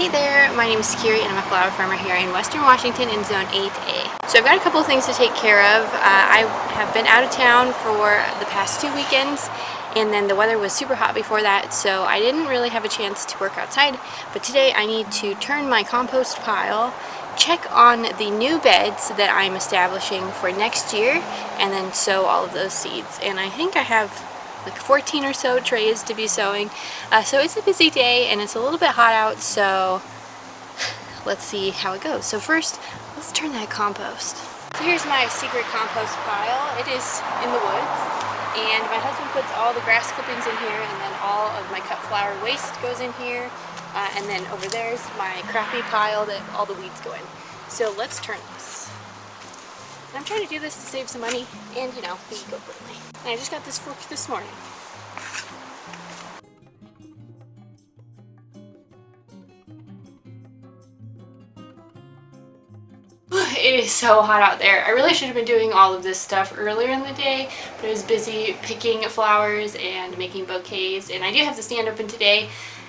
Hey there, my name is Kiri and I'm a flower farmer here in Western Washington in Zone 8A. So I've got a couple of things to take care of. I have been out of town for the past 2 weekends, and then the weather was super hot before that, so I didn't really have a chance to work outside. But today I need to turn my compost pile, check on the new beds that I'm establishing for next year, and then sow all of those seeds. And I think I have like 14 or so trays to be sowing. So it's a busy day and it's a little bit hot out, so let's see how it goes. So first, let's turn that compost. So here's my secret compost pile. It is in the woods, and my husband puts all the grass clippings in here, and then all of my cut flower waste goes in here, and then over there's my crappy pile that all the weeds go in. So let's turn this. And I'm trying to do this to save some money and, you know, be eco-friendly. And I just got this fork this morning. It is so hot out there. I really should have been doing all of this stuff earlier in the day, but I was busy picking flowers and making bouquets, and I do have the stand open today.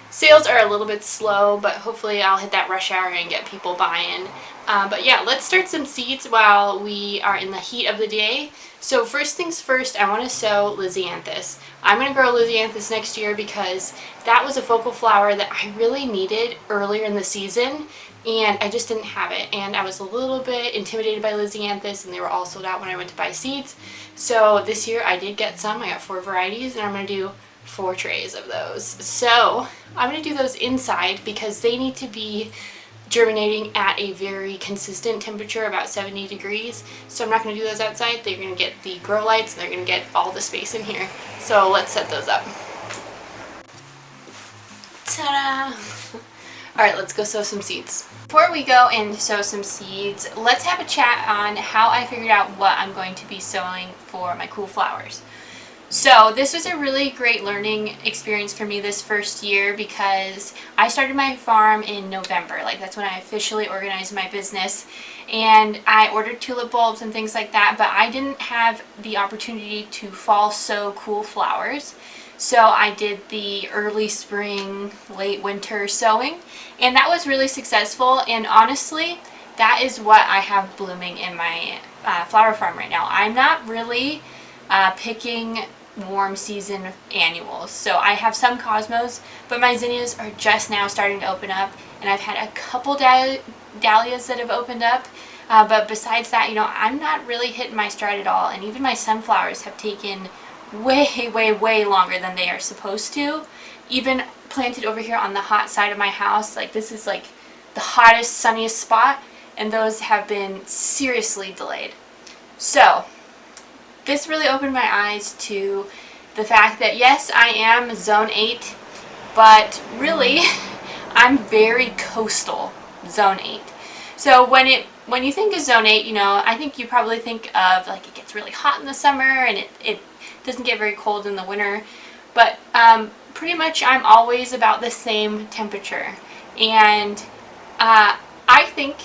Sales are a little bit slow, but hopefully I'll hit that rush hour and get people buying. But yeah, let's start some seeds while we are in the heat of the day. So first things first, I want to sow Dianthus. I'm going to grow Dianthus next year because that was a focal flower that I really needed earlier in the season, and I just didn't have it. And I was a little bit intimidated by Dianthus, and they were all sold out when I went to buy seeds. So this year I did get some. I got 4 varieties, and I'm going to do 4 trays of those. So I'm going to do those inside because they need to be germinating at a very consistent temperature, about 70 degrees. So I'm not going to do those outside. They're going to get the grow lights and they're going to get all the space in here. So let's set those up. Ta-da! Alright, let's go sow some seeds. Before we go and sow some seeds, let's have a chat on how I figured out what I'm going to be sowing for my cool flowers. So this was a really great learning experience for me this first year because I started my farm in November. Like, that's when I officially organized my business, and I ordered tulip bulbs and things like that, but I didn't have the opportunity to fall sow cool flowers. So I did the early spring, late winter sowing, and that was really successful. And honestly, that is what I have blooming in my flower farm right now. I'm not really picking warm season annuals. So I have some cosmos, but my zinnias are just now starting to open up, and I've had a couple dahlias that have opened up, but besides that, you know, I'm not really hitting my stride at all. And even my sunflowers have taken way longer than they are supposed to. Even planted over here on the hot side of my house, like this is like the hottest, sunniest spot, and those have been seriously delayed. So this really opened my eyes to the fact that yes, I am Zone 8, but really I'm very coastal Zone 8. So when you think of Zone 8, you know, I think you probably think of like it gets really hot in the summer and it doesn't get very cold in the winter, but pretty much I'm always about the same temperature. And I think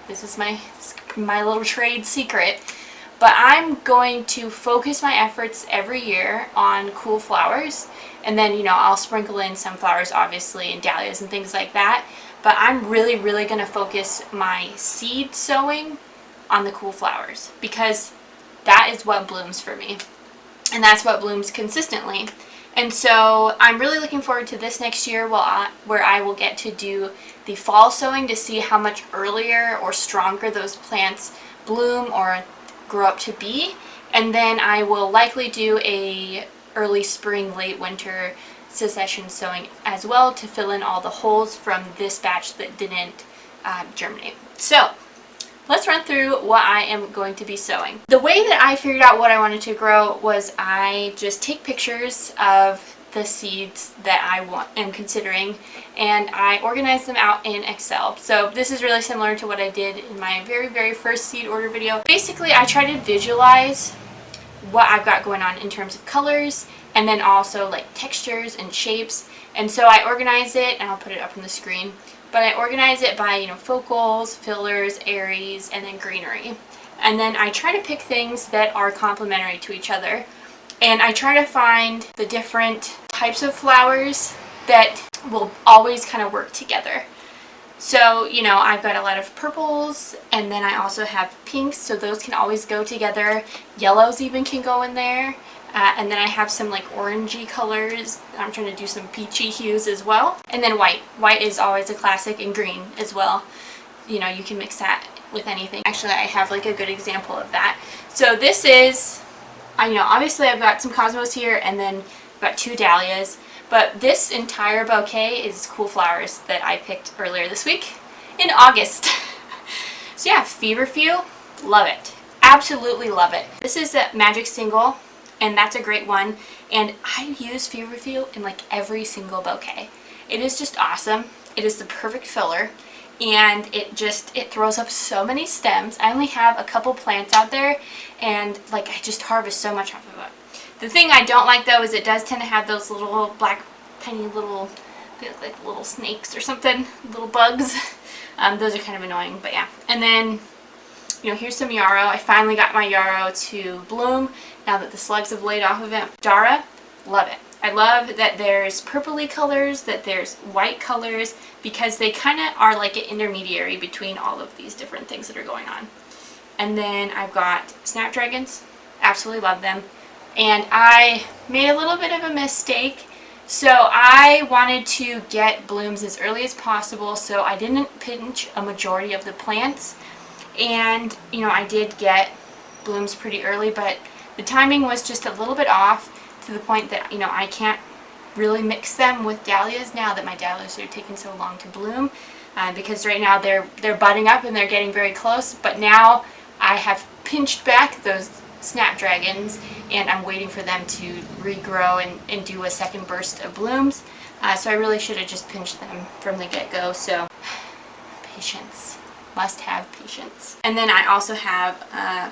this is my little trade secret, but I'm going to focus my efforts every year on cool flowers, and then, you know, I'll sprinkle in sunflowers obviously and dahlias and things like that, but I'm really going to focus my seed sowing on the cool flowers because that is what blooms for me, and that's what blooms consistently. And so I'm really looking forward to this next year where I will get to do the fall sowing to see how much earlier or stronger those plants bloom or grow up to be, and then I will likely do a early spring, late winter succession sowing as well to fill in all the holes from this batch that didn't germinate. So let's run through what I am going to be sowing. The way that I figured out what I wanted to grow was I just take pictures of the seeds that I am considering, and I organize them out in Excel. So this is really similar to what I did in my very first seed order video. Basically, I try to visualize what I've got going on in terms of colors, and then also like textures and shapes. And so I organize it, and I'll put it up on the screen, but I organize it by, you know, focals, fillers, aries, and then greenery. And then I try to pick things that are complementary to each other. And I try to find the different types of flowers that will always kind of work together. So, you know, I've got a lot of purples, and then I also have pinks, so those can always go together. Yellows even can go in there. And then I have some like orangey colors. I'm trying to do some peachy hues as well. And then white. White is always a classic, and green as well. You know, you can mix that with anything. Actually, I have like a good example of that. So this is, you know, obviously I've got some cosmos here, and then I've got 2 dahlias. But this entire bouquet is cool flowers that I picked earlier this week in August. So yeah, Feverfew, love it. Absolutely love it. This is a magic single, and that's a great one. And I use Feverfew in like every single bouquet. It is just awesome. It is the perfect filler, and it throws up so many stems. I only have a couple plants out there, and like I just harvest so much off of it. The thing I don't like though is it does tend to have those little black, tiny little, they look like little snakes or something, little bugs. Those are kind of annoying, but yeah. And then, you know, here's some yarrow. I finally got my yarrow to bloom now that the slugs have laid off of it. Dara, love it. I love that there's purpley colors, that there's white colors, because they kind of are like an intermediary between all of these different things that are going on. And then I've got snapdragons. Absolutely love them. And I made a little bit of a mistake. So I wanted to get blooms as early as possible, so I didn't pinch a majority of the plants. And, you know, I did get blooms pretty early, but the timing was just a little bit off, to the point that, you know, I can't really mix them with dahlias now that my dahlias are taking so long to bloom, because right now they're budding up and they're getting very close. But now I have pinched back those snapdragons, and I'm waiting for them to regrow and do a second burst of blooms. So I really should have just pinched them from the get-go. So patience, must have patience. And then I also have a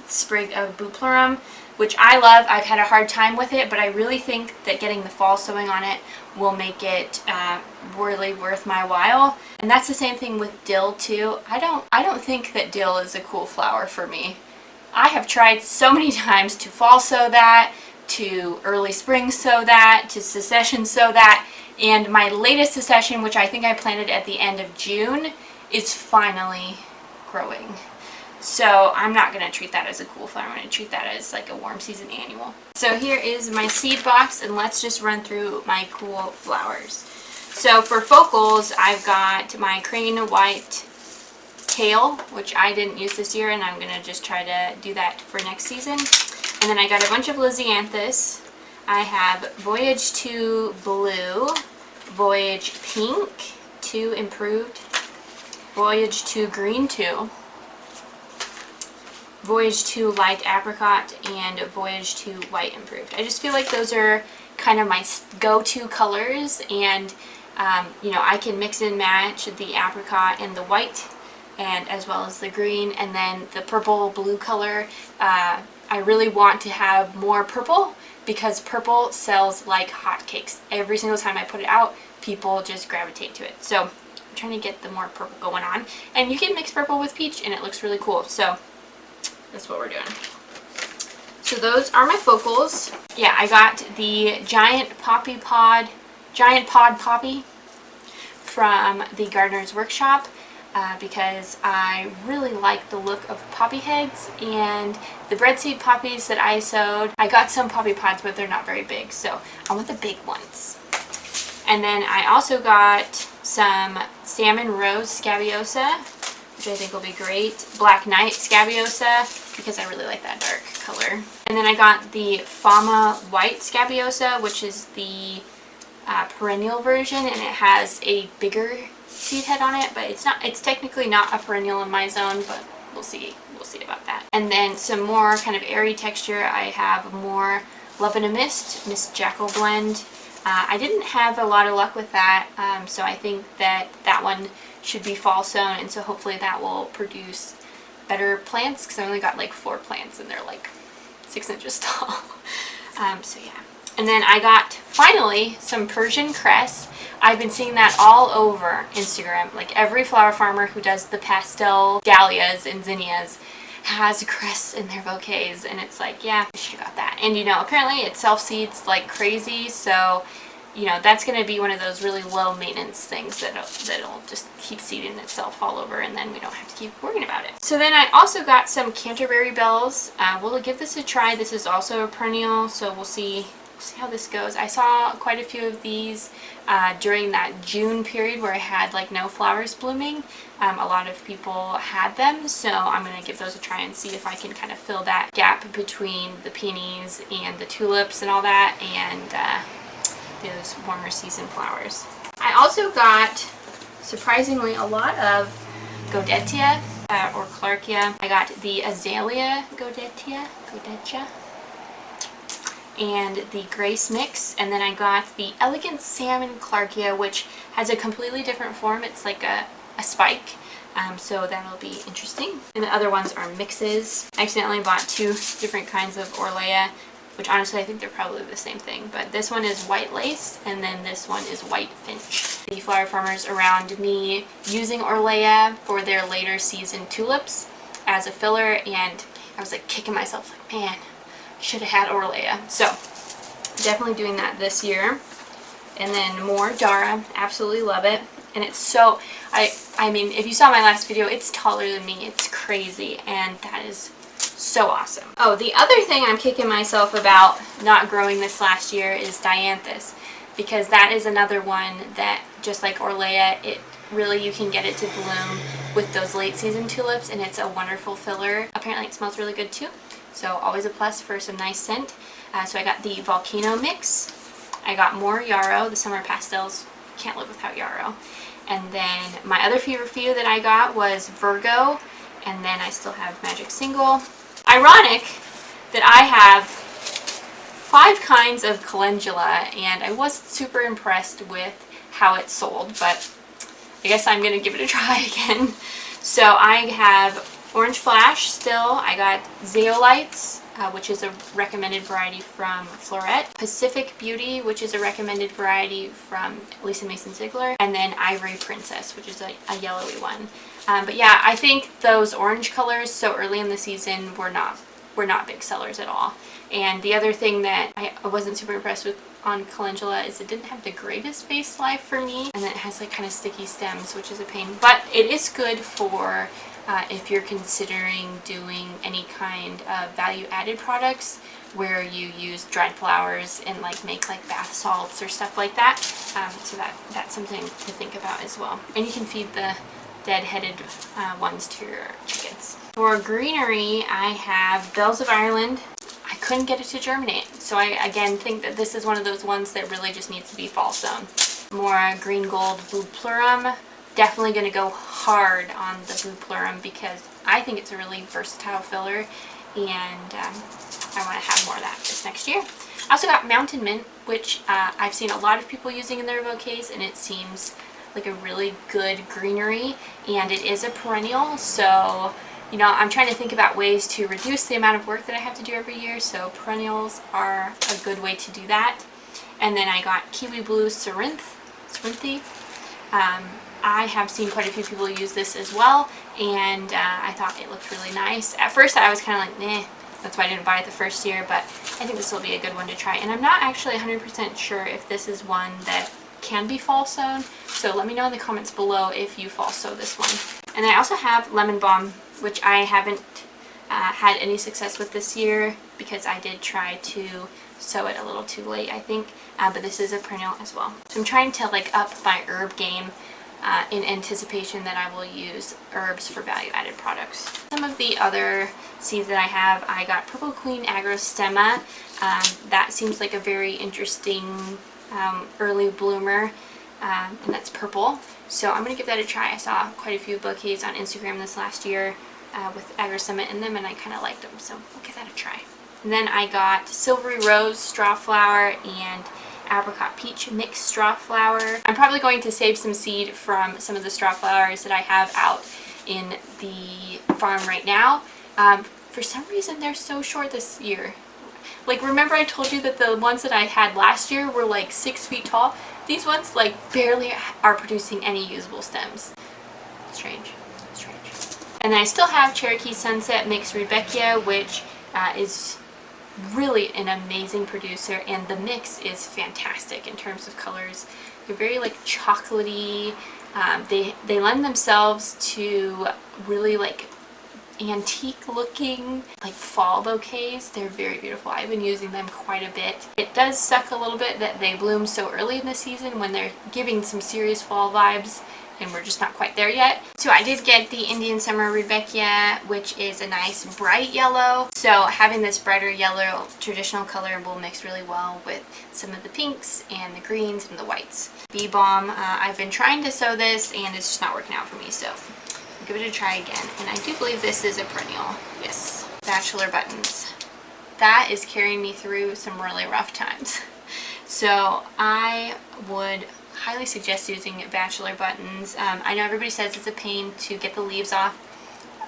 sprig of bupleurum, which I love. I've had a hard time with it, but I really think that getting the fall sowing on it will make it really worth my while. And that's the same thing with dill too. I don't think that dill is a cool flower for me. I have tried so many times to fall sow that, to early spring sow that, to succession sow that, and my latest succession, which I think I planted at the end of June, is finally growing. So I'm not going to treat that as a cool flower. I'm going to treat that as like a warm season annual. So here is my seed box, and let's just run through my cool flowers. So for focals, I've got my crane white tail, which I didn't use this year, and I'm going to just try to do that for next season. And then I got a bunch of Dianthus. I have Voyage 2 Blue, Voyage Pink 2 Improved, Voyage 2 Green 2, Voyage 2 Light Apricot, and Voyage 2 White Improved. I just feel like those are kind of my go-to colors, and you know, I can mix and match the apricot and the white, and as well as the green, and then the purple blue color. I really want to have more purple, because purple sells like hotcakes. Every single time I put it out, people just gravitate to it. So I'm trying to get the more purple going on, and you can mix purple with peach and it looks really cool. So that's what we're doing. So those are my focals. Yeah, I got the giant pod poppy from the Gardener's Workshop, because I really like the look of poppy heads, and the breadseed poppies that I sowed, I got some poppy pods, but they're not very big, so I want the big ones. And then I also got some salmon rose scabiosa, which I think will be great. Black Knight scabiosa, because I really like that dark color. And then I got the Fama white scabiosa, which is the perennial version, and it has a bigger seed head on it, but it's technically not a perennial in my zone, but we'll see about that. And then some more kind of airy texture. I have more Love in a Mist Jackal blend. I didn't have a lot of luck with that, so I think that one should be fall sown, and so hopefully that will produce better plants, because I only got like 4 plants and they're like 6 inches tall. So yeah. And then I got, finally, some Persian cress. I've been seeing that all over Instagram. Like every flower farmer who does the pastel dahlias and zinnias has cress in their bouquets, and it's like, yeah, I should have got that. And you know, apparently it self-seeds like crazy, so you know, that's going to be one of those really low maintenance things that'll just keep seeding itself all over, and then we don't have to keep worrying about it. So then I also got some Canterbury Bells. We'll give this a try. This is also a perennial, so we'll see how this goes. I saw quite a few of these during that June period where I had like no flowers blooming. A lot of people had them, so I'm going to give those a try and see if I can kind of fill that gap between the peonies and the tulips and all that, and those warmer season flowers. I also got, surprisingly, a lot of Godetia or Clarkia. I got the Azalea Godetia, and the Grace Mix, and then I got the Elegant Salmon Clarkia, which has a completely different form. It's like a spike, so that'll be interesting. And the other ones are mixes. I accidentally bought two different kinds of Orlea, which honestly I think they're probably the same thing, but this one is White Lace and then this one is White Finch. The flower farmers around me using Orlea for their later season tulips as a filler, and I was like kicking myself like, man, should have had Orlea. So definitely doing that this year. And then more Dara, absolutely love it. And it's so, I mean, if you saw my last video, it's taller than me. It's crazy, and that is so awesome. Oh, the other thing I'm kicking myself about not growing this last year is Dianthus, because that is another one that, just like Orlea, it really, you can get it to bloom with those late season tulips, and it's a wonderful filler. Apparently it smells really good too, so always a plus for some nice scent. So I got the Volcano Mix. I got more Yarrow, the Summer Pastels. Can't live without Yarrow. And then my other favorite few that I got was Virgo, and then I still have Magic Single. Ironic that I have 5 kinds of calendula, and I wasn't super impressed with how it sold, but I guess I'm going to give it a try again. So I have Orange Flash still. I got Zeolites, which is a recommended variety from Floret. Pacific Beauty, which is a recommended variety from Lisa Mason Ziegler. And then Ivory Princess, which is a yellowy one. But yeah, I think those orange colors so early in the season were not big sellers at all. And the other thing that I wasn't super impressed with on calendula is it didn't have the greatest vase life for me, and then it has like kind of sticky stems, which is a pain. But it is good for if you're considering doing any kind of value-added products where you use dried flowers and like make like bath salts or stuff like that. So that's something to think about as well. And you can feed the dead-headed ones to your chickens. For greenery, I have Bells of Ireland. I couldn't get it to germinate, so I again think that this is one of those ones that really just needs to be fall sown. More green gold blue plurum. Definitely going to go hard on the blue plurum because I think it's a really versatile filler, and I want to have more of that this next year. I also got Mountain Mint, which I've seen a lot of people using in their bouquets, and it seems like a really good greenery, and it is a perennial, so you know, I'm trying to think about ways to reduce the amount of work that I have to do every year, so perennials are a good way to do that. And then I got Kiwi Blue Cerinthe. I have seen quite a few people use this as well, and I thought it looked really nice. At first I was kind of like, nah, that's why I didn't buy it the first year, but I think this will be a good one to try. And I'm not actually 100% sure if this is one that can be fall sown, so let me know in the comments below if you fall sow this one. And I also have Lemon Balm, which I haven't had any success with this year because I did try to sow it a little too late, I think, but this is a perennial as well. So I'm trying to like up my herb game in anticipation that I will use herbs for value-added products. Some of the other seeds that I have, I got Purple Queen Agrostemma. That seems like a very interesting early bloomer, and that's purple. So I'm going to give that a try. I saw quite a few bouquets on Instagram this last year with Agrostemma in them, and I kind of liked them, so we'll give that a try. And then I got Silvery Rose Straw Flower and Apricot Peach Mixed Straw Flower. I'm probably going to save some seed from some of the straw flowers that I have out in the farm right now. For some reason they're so short this year. Like, remember I told you that the ones that I had last year were like 6 feet tall? These ones like barely are producing any usable stems. Strange. And then I still have Cherokee Sunset Mixed Rudbeckia, which is really an amazing producer, and the mix is fantastic in terms of colors. They're very like chocolatey. They lend themselves to really like antique looking like fall bouquets. They're very beautiful. I've been using them quite a bit. It does suck a little bit that they bloom so early in the season when they're giving some serious fall vibes, and we're just not quite there yet. So I did get the Indian Summer Rudbeckia, which is a nice bright yellow. So having this brighter yellow traditional color will mix really well with some of the pinks and the greens and the whites. Bee Balm, I've been trying to sow this and it's just not working out for me, so I'll give it a try again. And I do believe this is a perennial. Yes. Bachelor Buttons. That is carrying me through some really rough times. So I would highly suggest using Bachelor Buttons. I know everybody says it's a pain to get the leaves off.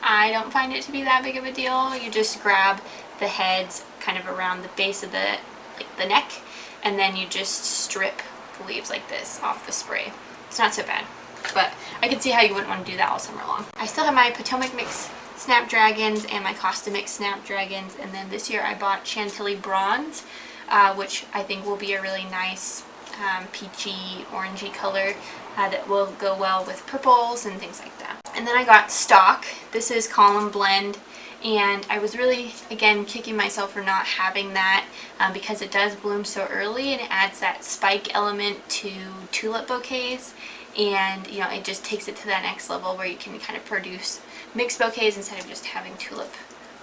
I don't find it to be that big of a deal. You just grab the heads kind of around the base of the neck, and then you just strip the leaves like this off the spray. It's not so bad, but I can see how you wouldn't want to do that all summer long. I still have my Potomac Mix Snapdragons and my Costa Mix Snapdragons, and then this year I bought Chantilly Bronze, which I think will be a really nice peachy, orangey color that will go well with purples and things like that. And then I got Stock. This is Column Blend, and I was really, again, kicking myself for not having that because it does bloom so early and it adds that spike element to tulip bouquets, and you know, it just takes it to that next level where you can kind of produce mixed bouquets instead of just having tulip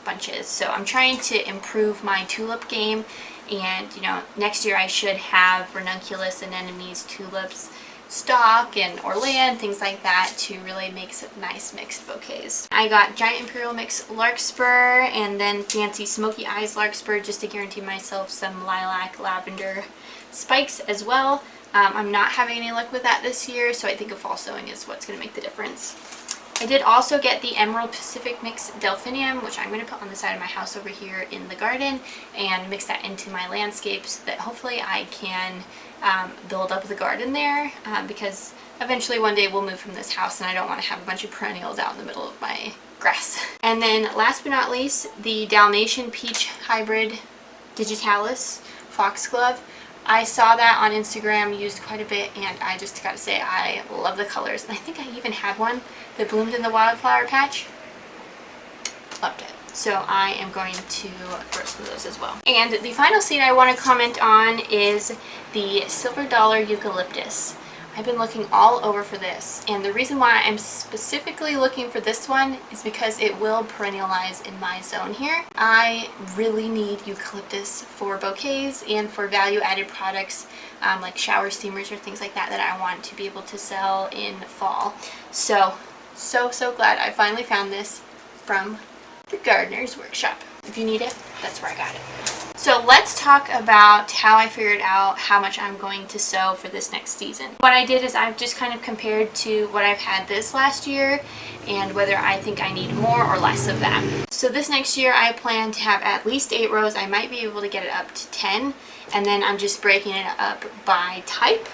bunches. So I'm trying to improve my tulip game, and you know, next year I should have ranunculus, anemones, tulips, stock, and orland, things like that, to really make some nice mixed bouquets. I got Giant Imperial Mix Larkspur and then Fancy Smoky Eyes Larkspur just to guarantee myself some lilac lavender spikes as well. I'm not having any luck with that this year, so I think a fall sowing is what's going to make the difference. I did also get the Emerald Pacific Mix Delphinium, which I'm going to put on the side of my house over here in the garden and mix that into my landscape so that hopefully I can build up the garden there, because eventually one day we'll move from this house and I don't want to have a bunch of perennials out in the middle of my grass. And then last but not least, the Dalmatian Peach Hybrid Digitalis Foxglove. I saw that on Instagram used quite a bit, and I just gotta say I love the colors. And I think I even had one that bloomed in the wildflower patch. Loved it. So I am going to grow some of those as well. And the final seed I want to comment on is the Silver Dollar Eucalyptus. I've been looking all over for this, and the reason why I'm specifically looking for this one is because it will perennialize in my zone here. I really need eucalyptus for bouquets and for value-added products like shower steamers or things like that that I want to be able to sell in fall. So glad I finally found this from the Gardener's Workshop. If you need it, that's where I got it. So let's talk about how I figured out how much I'm going to sow for this next season. What I did is I've just kind of compared to what I've had this last year and whether I think I need more or less of that. So this next year I plan to have at least 8 rows. I might be able to get it up to 10, and then I'm just breaking it up by type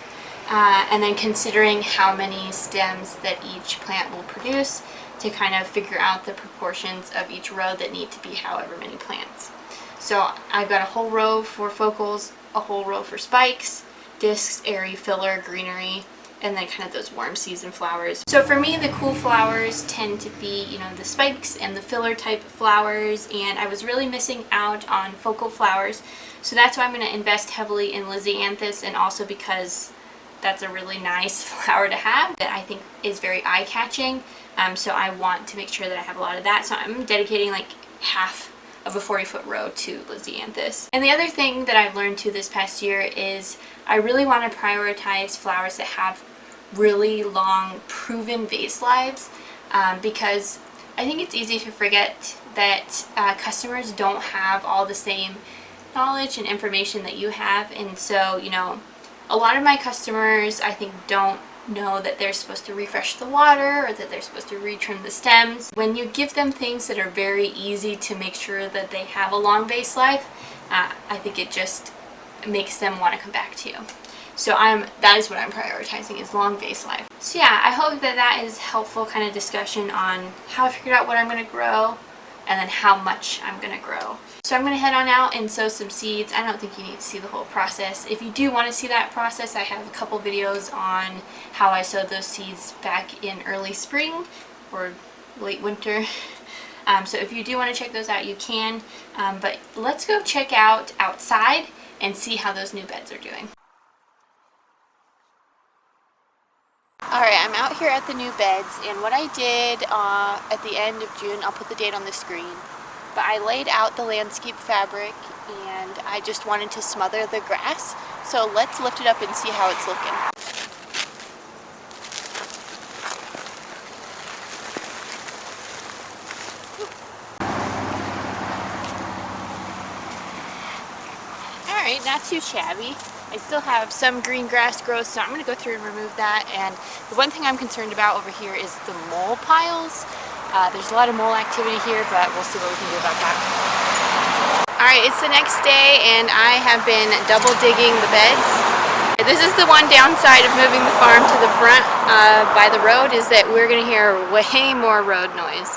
and then considering how many stems that each plant will produce to kind of figure out the proportions of each row that need to be however many plants. So I've got a whole row for focals, a whole row for spikes, discs, airy, filler, greenery, and then kind of those warm season flowers. So for me, the cool flowers tend to be, you know, the spikes and the filler type flowers, and I was really missing out on focal flowers. So that's why I'm going to invest heavily in Dianthus, and also because that's a really nice flower to have that I think is very eye-catching. So I want to make sure that I have a lot of that. So I'm dedicating like half of a 40-foot row to Dianthus. And the other thing that I've learned too this past year is I really want to prioritize flowers that have really long proven vase lives, because I think it's easy to forget that customers don't have all the same knowledge and information that you have. And so, you know, a lot of my customers I think don't know that they're supposed to refresh the water or that they're supposed to retrim the stems. When you give them things that are very easy to make sure that they have a long vase life, I think it just makes them want to come back to you. So that is what I'm prioritizing, is long vase life. So yeah, I hope that that is helpful kind of discussion on how I figured out what I'm going to grow and then how much I'm going to grow. So I'm going to head on out and sow some seeds. I don't think you need to see the whole process. If you do want to see that process, I have a couple videos on how I sowed those seeds back in early spring or late winter. So if you do want to check those out, you can. But let's go check out outside and see how those new beds are doing. Alright, I'm out here at the new beds, and what I did at the end of June, I'll put the date on the screen, but I laid out the landscape fabric and I just wanted to smother the grass. So let's lift it up and see how it's looking. Alright, not too shabby. I still have some green grass growth, so I'm going to go through and remove that. And the one thing I'm concerned about over here is the mole piles. There's a lot of mole activity here, but we'll see what we can do about that. Alright, it's the next day and I have been double digging the beds. This is the one downside of moving the farm to the front by the road, is that we're going to hear way more road noise.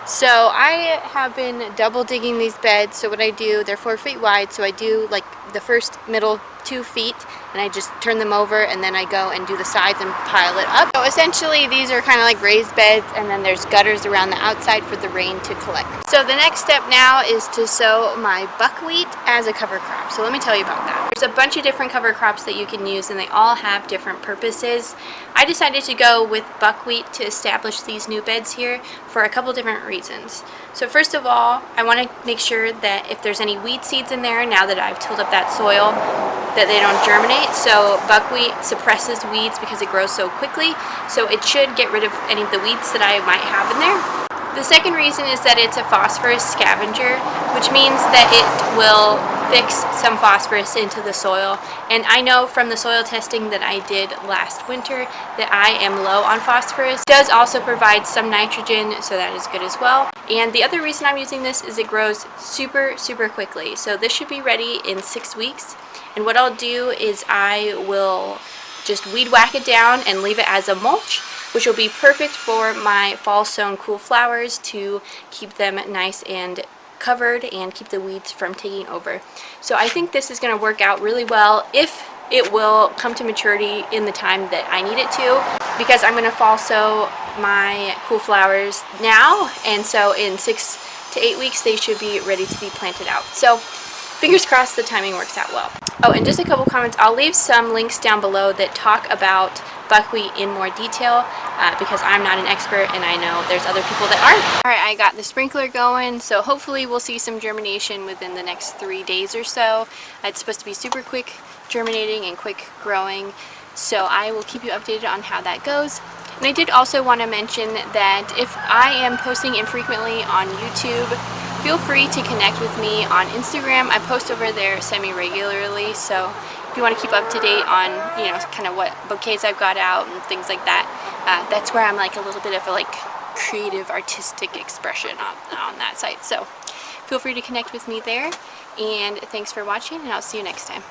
So I have been double digging these beds. So what I do, they're 4 feet wide, so I do like the first middle 2 feet and I just turn them over, and then I go and do the sides and pile it up. So essentially these are kind of like raised beds, and then there's gutters around the outside for the rain to collect. So the next step now is to sow my buckwheat as a cover crop. So let me tell you about that. There's a bunch of different cover crops that you can use, and they all have different purposes. I decided to go with buckwheat to establish these new beds here for a couple different reasons. So first of all, I want to make sure that if there's any weed seeds in there, now that I've tilled up that soil, that they don't germinate. So buckwheat suppresses weeds because it grows so quickly, so it should get rid of any of the weeds that I might have in there. The second reason is that it's a phosphorus scavenger, which means that it will fix some phosphorus into the soil. And I know from the soil testing that I did last winter that I am low on phosphorus. It does also provide some nitrogen, so that is good as well. And the other reason I'm using this is it grows super quickly. So this should be ready in 6 weeks. And what I'll do is I will just weed whack it down and leave it as a mulch, which will be perfect for my fall sown cool flowers to keep them nice and covered and keep the weeds from taking over. So I think this is going to work out really well if it will come to maturity in the time that I need it to, because I'm going to fall sow my cool flowers now, and so in 6 to 8 weeks they should be ready to be planted out. So fingers crossed the timing works out well. Oh, and just a couple comments. I'll leave some links down below that talk about buckwheat in more detail because I'm not an expert and I know there's other people that are. Alright, I got the sprinkler going, so hopefully we'll see some germination within the next 3 days or so. It's supposed to be super quick germinating and quick growing, so I will keep you updated on how that goes. And I did also want to mention that if I am posting infrequently on YouTube, feel free to connect with me on Instagram. I post over there semi-regularly, so if you want to keep up to date on, you know, kind of what bouquets I've got out and things like that, that's where I'm like a little bit of a like creative artistic expression on that site. So feel free to connect with me there, and thanks for watching, and I'll see you next time.